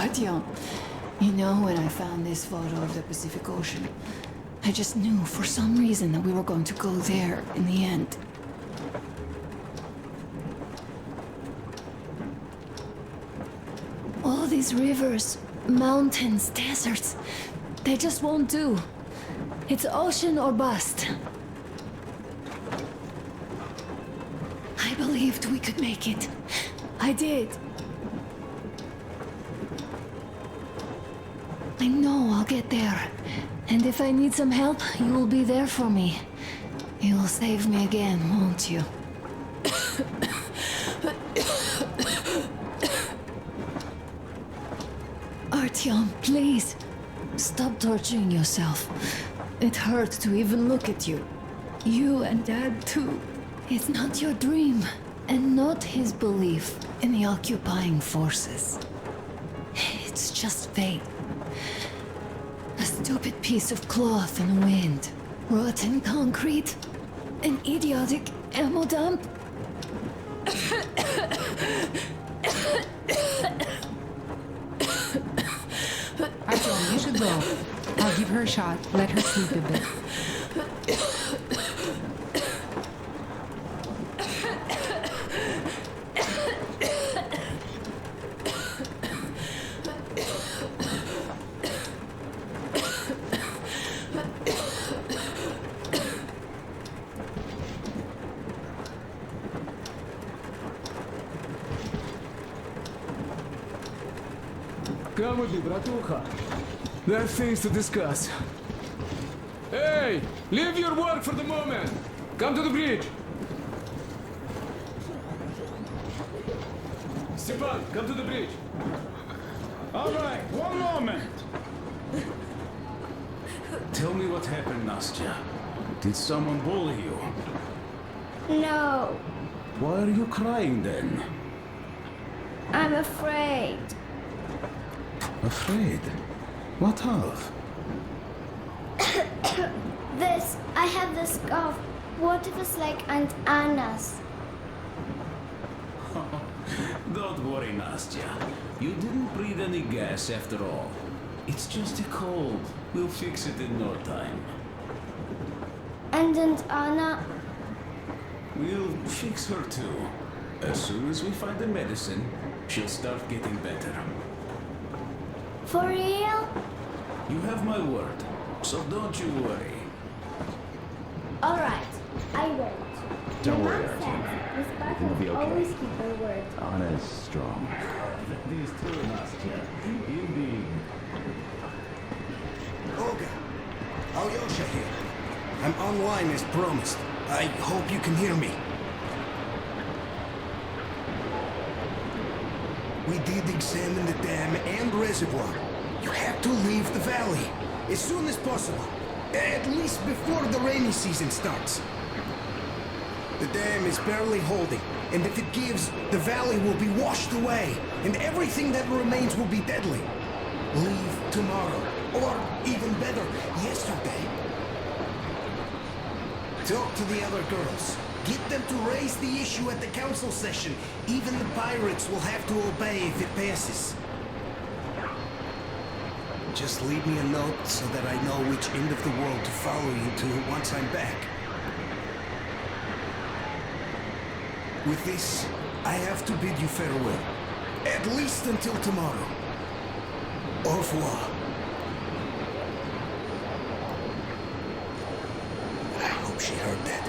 Artyom, you know when I found this photo of the Pacific Ocean, I just knew for some reason that we were going to go there in the end. All these rivers, mountains, deserts, they just won't do. It's ocean or bust. I believed we could make it. I did. I know I'll get there. And if I need some help, you will be there for me. You'll save me again, won't you? Artyom, please. Stop torturing yourself. It hurts to even look at you. You and Dad, too. It's not your dream, and not his belief in the occupying forces. It's just fate. A stupid piece of cloth in the wind. Rotten concrete. An idiotic ammo dump. Artyom, you should go. I'll give her a shot. Let her sleep a bit. Come with me, bratucha. There are things to discuss. Hey! Leave your work for the moment! Come to the bridge! Stepan, come to the bridge! All right, one moment. Tell me what happened, Nastya. Did someone bully you? No, Why are you crying then? I'm afraid. Afraid? What of? I have this cough. What if it's like Aunt Anna's? Don't worry, Nastya. You didn't breathe any gas after all. It's just a cold. We'll fix it in no time. And Aunt Anna? We'll fix her too. As soon as we find the medicine, she'll start getting better. For real? You have my word, so don't you worry. All right, I won't. Don't My worry, mom Artyom. says Miss Butter Everything will be okay. always keep her word. Anna is strong. These two, Nastya. Indeed. Olga, Alyosha here. I'm online as promised. I hope you can hear me. We did examine the dam and reservoir. You have to leave the valley as soon as possible. At least before the rainy season starts. The dam is barely holding, and if it gives, the valley will be washed away, and everything that remains will be deadly. Leave tomorrow, or even better, yesterday. Talk to the other girls. Get them to raise the issue at the council session. Even the pirates will have to obey if it passes. Just leave me a note so that I know which end of the world to follow you to once I'm back. With this, I have to bid you farewell. At least until tomorrow. Au revoir. I hope she heard that.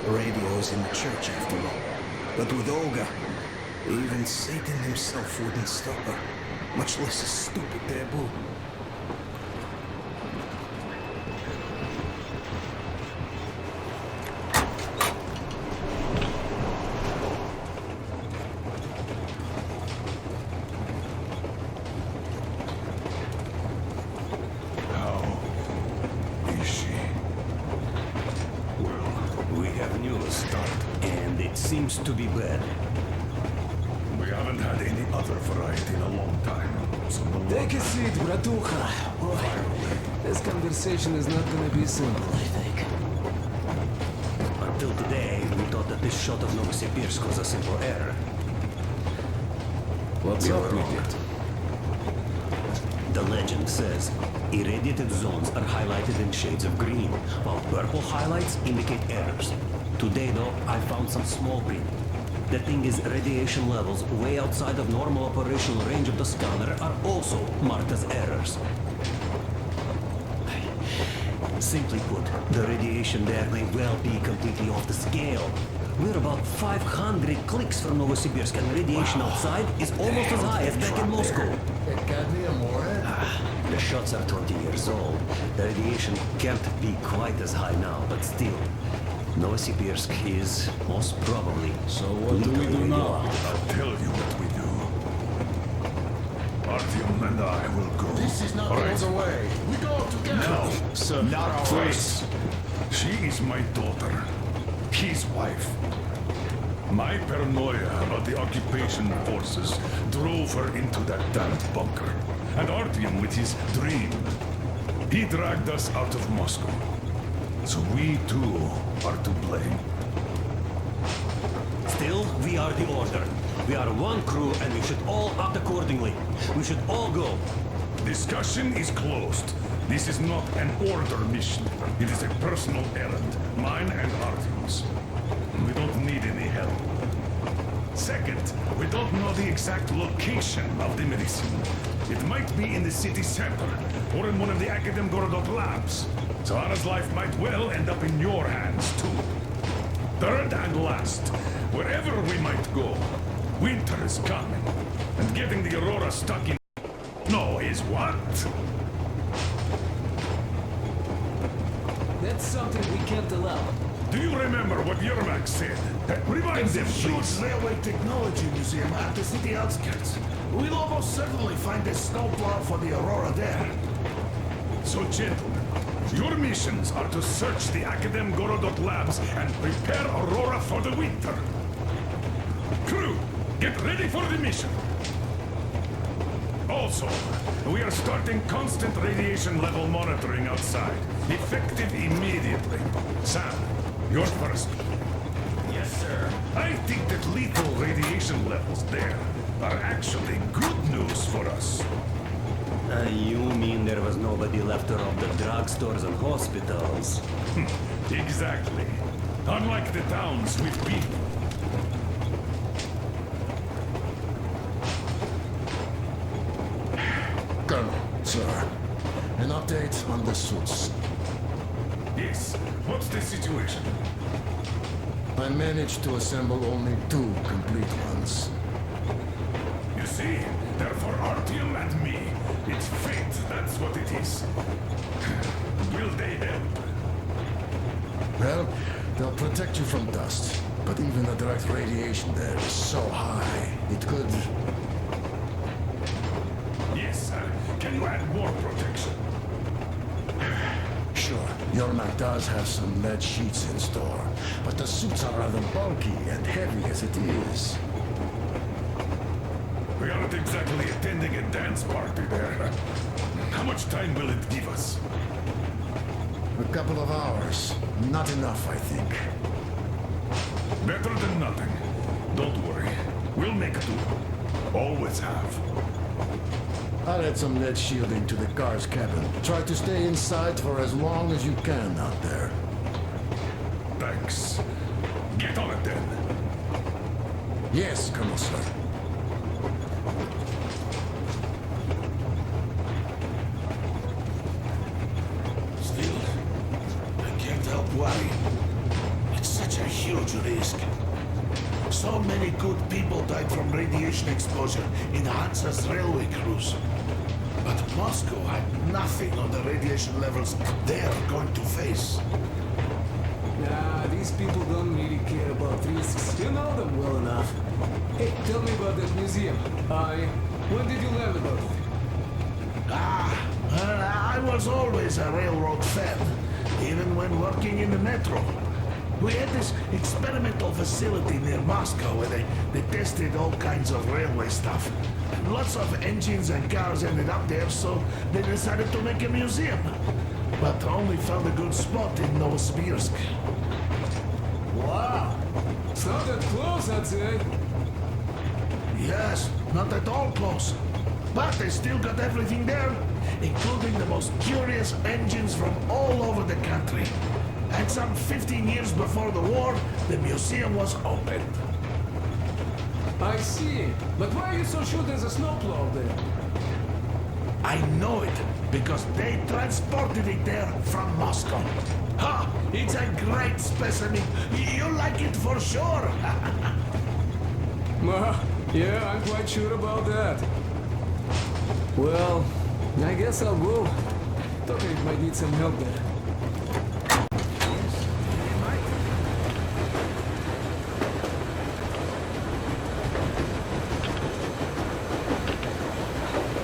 The radio's in the church after all. But with Olga, even Satan himself wouldn't stop her. Much less a stupid taboo. Seems to be bad. We haven't had any other variety in a long time. So the Take a seat, bratucha. Boy, this conversation is not gonna be simple, I think. Until today, we thought that this shot of Novosibirsk was a simple error. What's up with it? The legend says irradiated zones are highlighted in shades of green, while purple highlights indicate errors. Today, though, I found some small print. The thing is, radiation levels way outside of normal operational range of the scanner are also marked as errors. Simply put, the radiation there may well be completely off the scale. We're about 500 clicks from Novosibirsk, and radiation outside is almost as high as back in Moscow. The shots are 20 years old. The radiation can't be quite as high now, but still. Novosibirsk is most probably. So what do we do now? I'll tell you what we do. Artyom and I will go. This is not Right. the way. We go together. No, sir. not please. She is my daughter, his wife. My paranoia about the occupation forces drove her into that damned bunker. And Artyom with his dream. He dragged us out of Moscow. So we too are to blame. Still, we are the Order. We are one crew, and we should all act accordingly. We should all go. Discussion is closed. This is not an Order mission. It is a personal errand, mine and Artyom's. We don't need any help. Second, we don't know the exact location of the medicine. It might be in the city center, or in one of the Akademgorodok labs. Zara's life might well end up in your hands, too. Third and last, wherever we might go, winter is coming. And getting the Aurora stuck in... No, is what? That's something we can't allow. Do you remember what Yermak said? Remind them, Huge please. railway technology museum at the city outskirts. We'll almost certainly find a snowplow for the Aurora there. So, gentlemen, your missions are to search the Akademgorodok labs and prepare Aurora for the winter. Crew, get ready for the mission. Also, we are starting constant radiation level monitoring outside. Effective immediately. Sam, you're first. Yes, sir. I think that lethal radiation levels there are actually good news for us. You mean there was nobody left to rob the drugstores and hospitals? Exactly. Unlike the towns with people. Colonel, sir. An update on the suits. Yes, what's the situation? I managed to assemble only 2 complete ones. You see, they're for Artyom and me. It's fate, that's what it is. Will they help? Well, they'll protect you from dust. But even the direct radiation there is so high, it could... Yes, can you add more protection? Sure, Yermak does have some lead sheets in store, but the suits are rather bulky and heavy as it is. We aren't exactly attending a dance party there. How much time will it give us? A couple of hours. Not enough, I think. Better than nothing. Don't worry. We'll make do. Always have. I'll add some lead shielding to the car's cabin. Try to stay inside for as long as you can out there. Thanks. Get on it then. Yes, Colonel, sir. Still, I can't help worrying. It's such a huge risk. So many good people died from radiation exposure in Hansa's railway crews. But Moscow had nothing on the radiation levels they're going to face. Nah, these people don't really care about risks. You know them well enough. Hey, tell me about that museum. When did you learn about it? I was always a railroad fan, even when working in the metro. We had this experimental facility near Moscow where they tested all kinds of railway stuff. And lots of engines and cars ended up there, so they decided to make a museum. But only found a good spot in Novosibirsk. Wow! It's not that close, I'd say. Yes, not at all close. But they still got everything there, including the most curious engines from all over the country. And some 15 years before the war, the museum was opened. I see. But why are you so sure there's a snowplow there? I know it, because they transported it there from Moscow. Ha! It's a great specimen. You'll like it for sure. Yeah, I'm quite sure about that. Well, I guess I'll go. Tokarev might need some help there.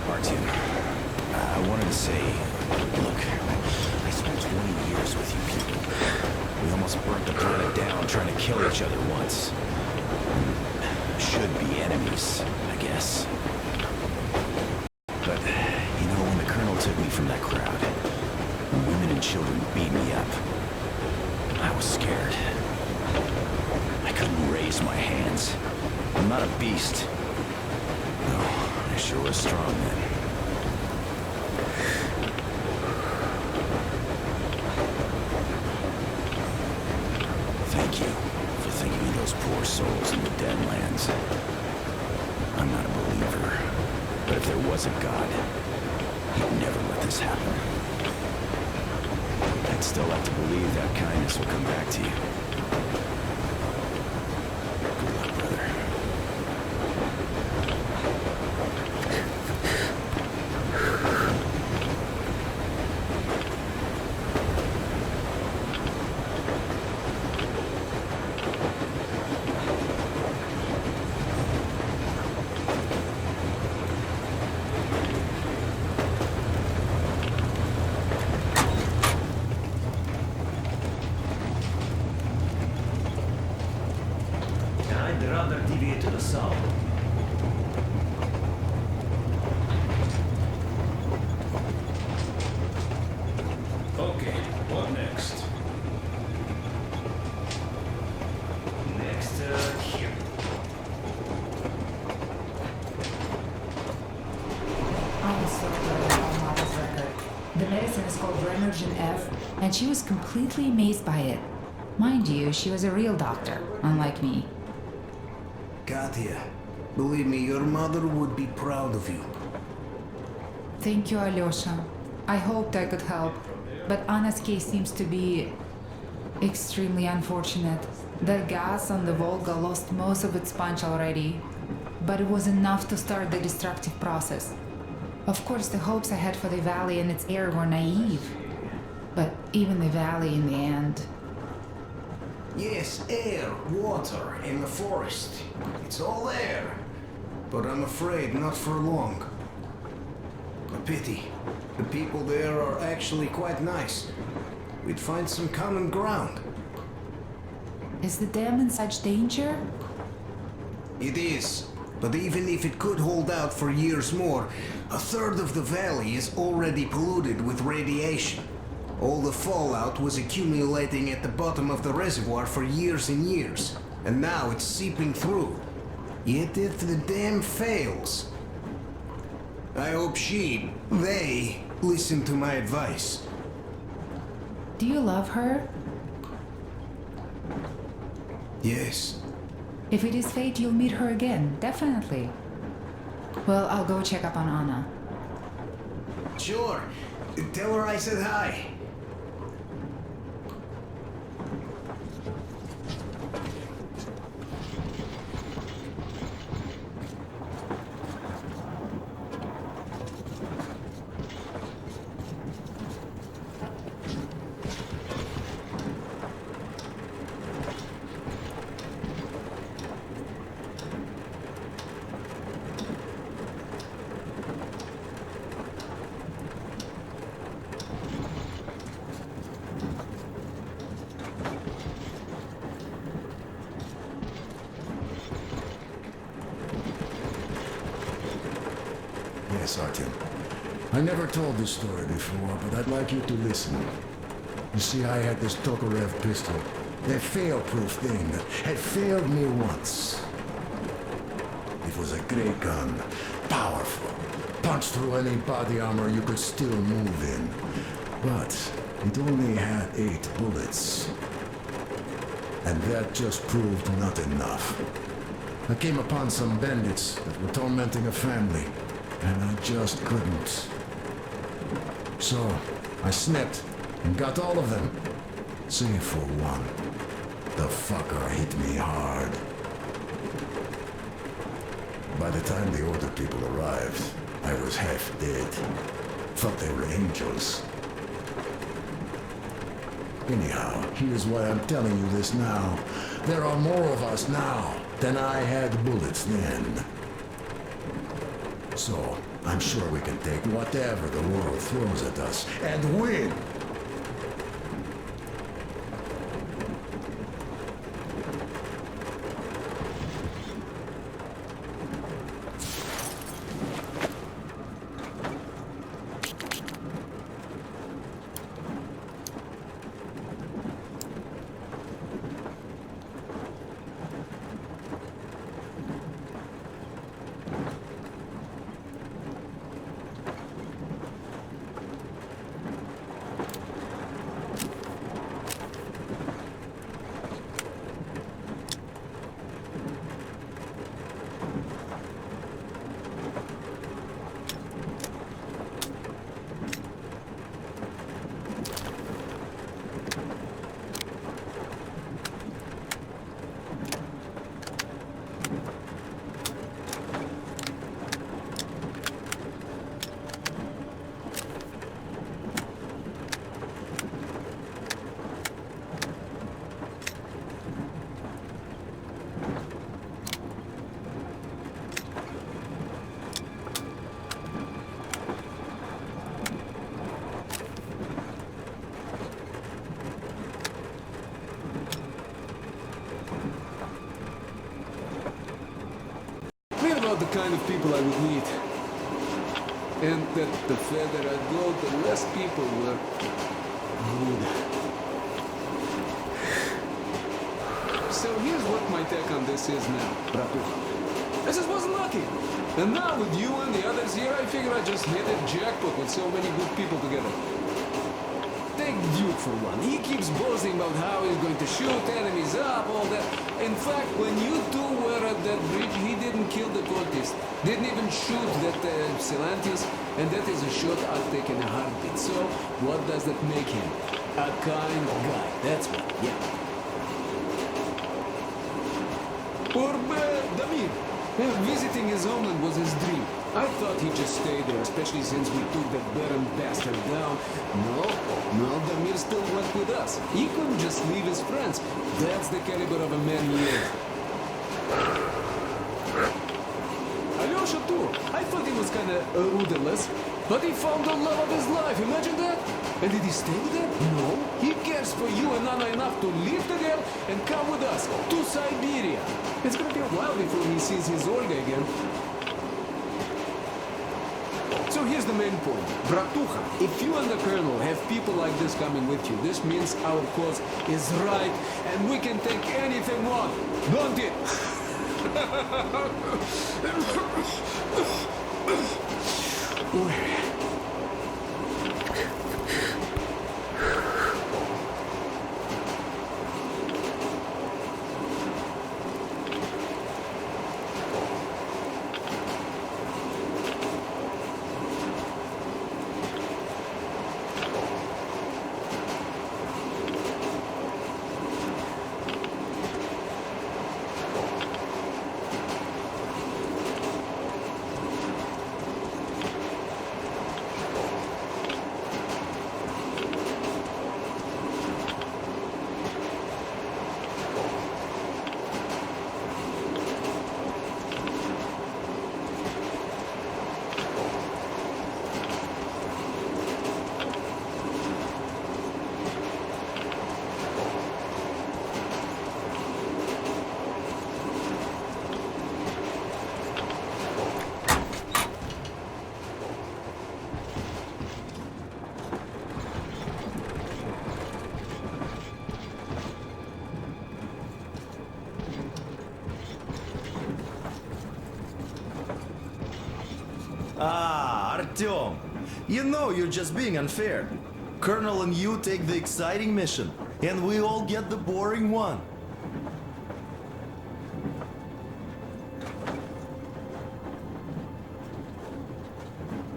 Artyom, I wanted to say, look, I spent 20 years with you people. We almost burnt the planet down trying to kill each other once. Should be enemies, I guess. But, you know, when the Colonel took me from that crowd, when women and children beat me up, I was scared. I couldn't raise my hands. I'm not a beast. No, I sure was strong then. Thank you for thinking of those poor souls in the Deadlands. I'm not a believer, but if there was a God, he'd never let this happen. I'd still like to believe that kindness will come back to you. Good luck, brother. I'd rather deviate to the south. Okay, what next? Next, here. I'm so glad about Mama's record. The medicine is called Remergen F, and she was completely amazed by it. Mind you, she was a real doctor, unlike me. Katya, believe me, your mother would be proud of you. Thank you, Alyosha. I hoped I could help, but Anna's case seems to be extremely unfortunate. The gas on the Volga lost most of its punch already, but it was enough to start the destructive process. Of course, the hopes I had for the valley and its air were naive, but even the valley in the end. Yes, air, water, and the forest. It's all there. But I'm afraid not for long. A pity. The people there are actually quite nice. We'd find some common ground. Is the dam in such danger? It is. But even if it could hold out for years more, a third of the valley is already polluted with radiation. All the fallout was accumulating at the bottom of the reservoir for years and years, and now it's seeping through. Yet if the dam fails, I hope they listen to my advice. Do you love her? Yes. If it is fate, you'll meet her again, definitely. Well, I'll go check up on Anna. Sure. Tell her I said hi. Yes, Artyom. I never told this story before, but I'd like you to listen. You see, I had this Tokarev pistol. That fail-proof thing that had failed me once. It was a great gun. Powerful. Punch through any body armor you could still move in. But it only had 8 bullets. And that just proved not enough. I came upon some bandits that were tormenting a family, and I just couldn't. So, I snipped and got all of them, save for one. The fucker hit me hard. By the time the Order people arrived, I was half dead. Thought they were angels. Anyhow, here's why I'm telling you this now. There are more of us now than I had bullets then. So, I'm sure we can take whatever the world throws at us and win! About the kind of people I would meet. And that the further I'd go, the less people were rude. So here's what my take on this is now, Bratucha. I just wasn't lucky. And now with you and the others here, I figure I just hit a jackpot with so many good people together. Take Duke for one. He keeps boasting about how he's going to shoot enemies up, all that. In fact, when you two were at that bridge, he didn't kill the cultist. Didn't even shoot that Silantius, and that is a shot I'll take in a heartbeat. So, what does that make him? A kind guy. That's what, yeah. Or Damir. Visiting his homeland was his dream. I thought he'd just stay there, especially since we took that Baron bastard down. No, Damir still went with us. He couldn't just leave his friends. That's the caliber of a man he is. Alyosha too. I thought he was kinda rudderless, but he found the love of his life, imagine that? And did he stay there? No. He cares for you and Anna enough to leave the girl and come with us to Siberia. It's gonna be a while before he sees his Olga again. So here's the main point. Bratucha, if you and the Colonel have people like this coming with you, this means our cause is right and we can take anything we want, don't it? Ah, Artyom. You know you're just being unfair. Colonel and you take the exciting mission, and we all get the boring one.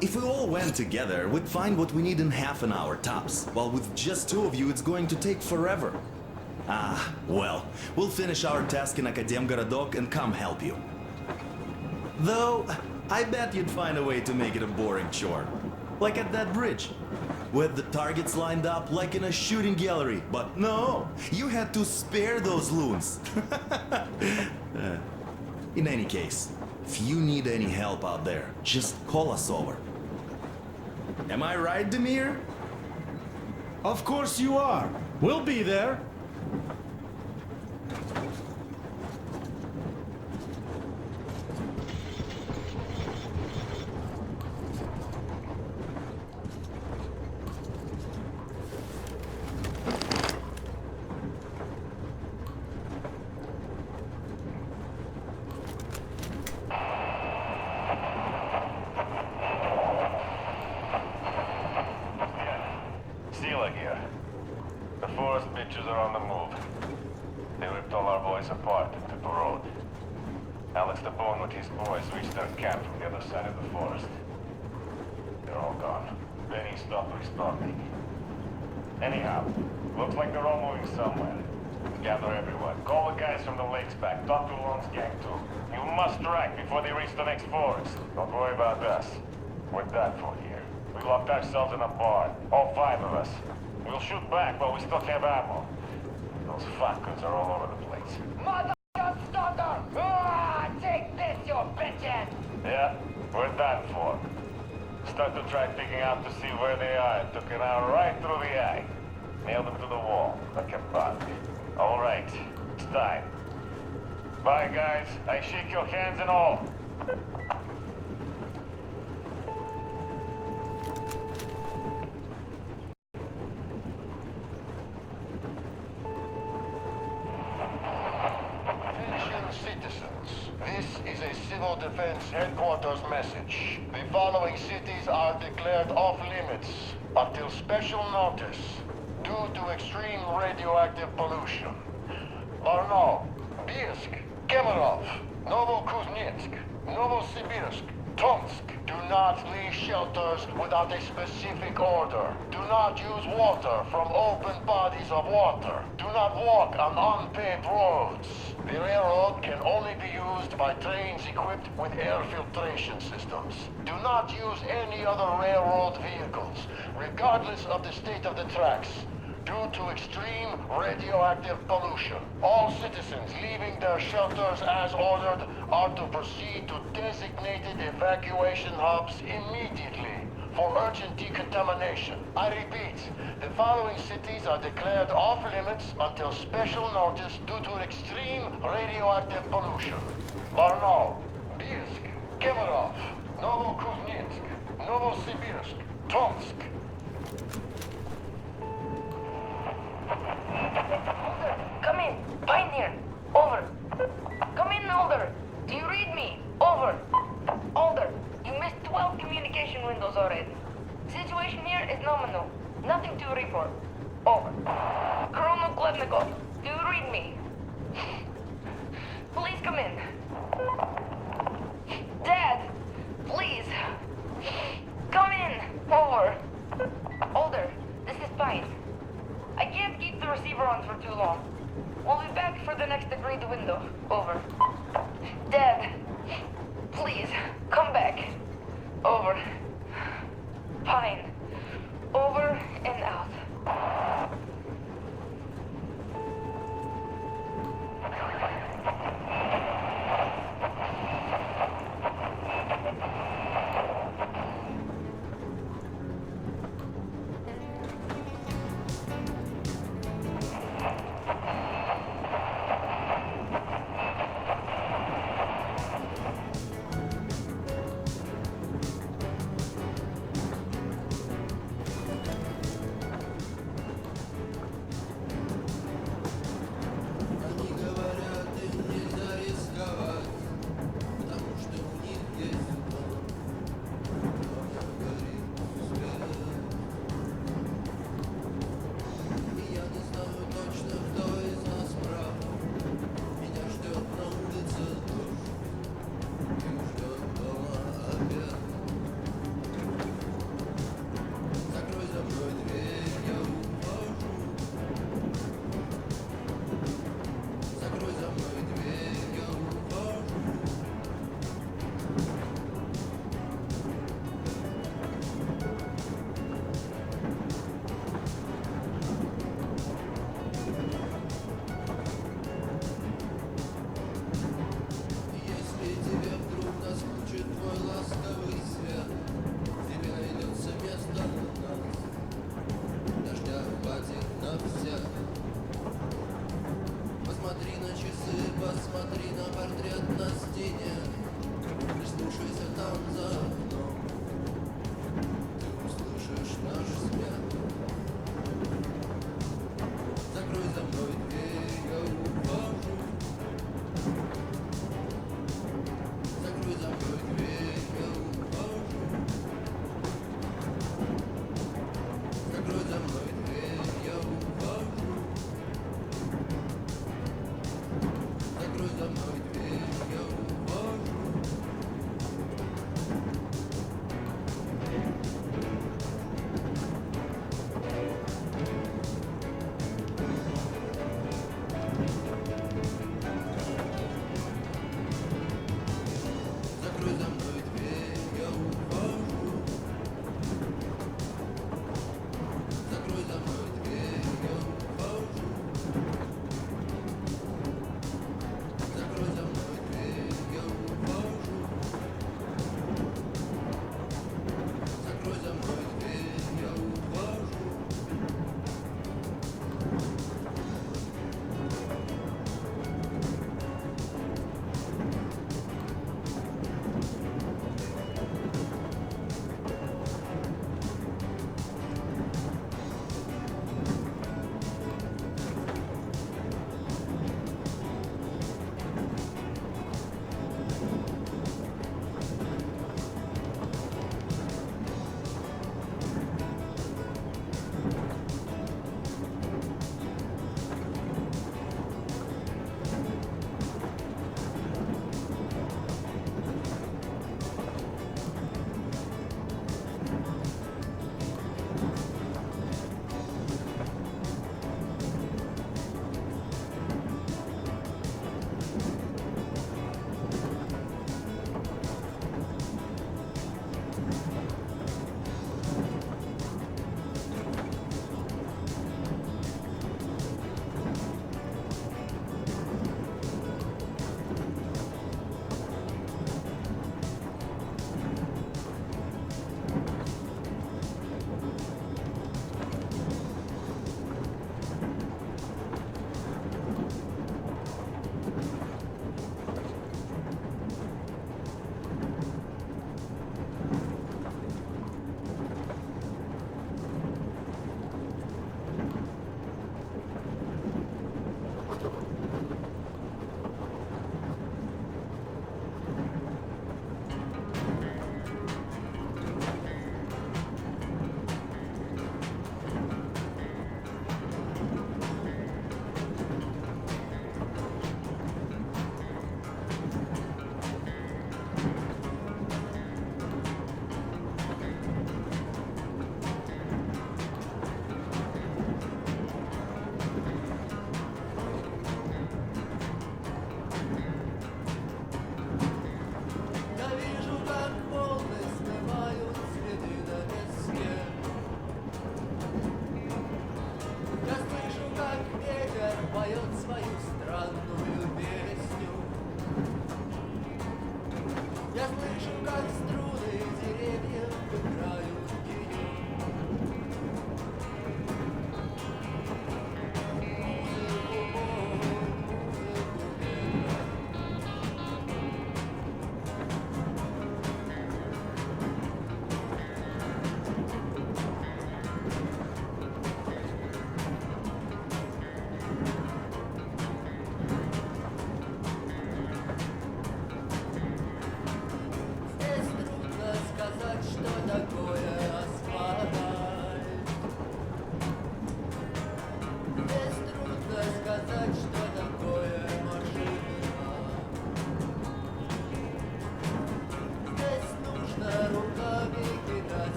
If we all went together, we'd find what we need in half an hour tops, while with just two of you, it's going to take forever. Ah, well, we'll finish our task in Akademgorodok and come help you. Though, I bet you'd find a way to make it a boring chore. Like at that bridge, with the targets lined up like in a shooting gallery. But no, you had to spare those loons. In any case, if you need any help out there, just call us over. Am I right, Demir? Of course you are. We'll be there. Sila here. The forest bitches are on the move. They ripped all our boys apart and took the road. Alex the Bone with his boys reached their camp from the other side of the forest. They're all gone. Benny stopped responding. Anyhow, looks like they're all moving somewhere. Gather everyone. Call the guys from the lakes back. Talk to Long's gang too. You must strike before they reach the next forest. Don't worry about us. We're done for here. We locked ourselves in a barn. All 5 of us. We'll shoot back while we still have ammo. Those fuckers are all over the place. Mother stunner! Ah, take this, you bitches! Yeah, we're done for. Start to try digging out to see where they are. Took an hour right through the eye. Nailed them to the wall, like a bug. All right, it's time. Bye, guys. I shake your hands and all. Civil Defense Headquarters message. The following cities are declared off-limits until special notice due to extreme radioactive pollution. Barnaul, Bielsk, Kemerov, Novokuznetsk, Novosibirsk, Tomsk. Do not leave shelters without a specific order. Do not use water from open bodies of water. Do not walk on unpaved roads. The railroad can only be used by trains equipped with air filtration systems. Do not use any other railroad vehicles, regardless of the state of the tracks, due to extreme radioactive pollution. All citizens leaving their shelters as ordered are to proceed to designated evacuation hubs immediately for urgent decontamination. I repeat, the following cities are declared off-limits until special notice due to extreme radioactive pollution. Barnaul, Bielsk, Kemerov, Novokuznetsk, Novosibirsk, Tomsk. Come in, Pioneer. Over. Come in, Alder. Do you read me? Over. Alder, you missed 12 communication windows already. Situation here is nominal. Nothing to report. Over. Colonel Klevnikov, do you read me? Please come in.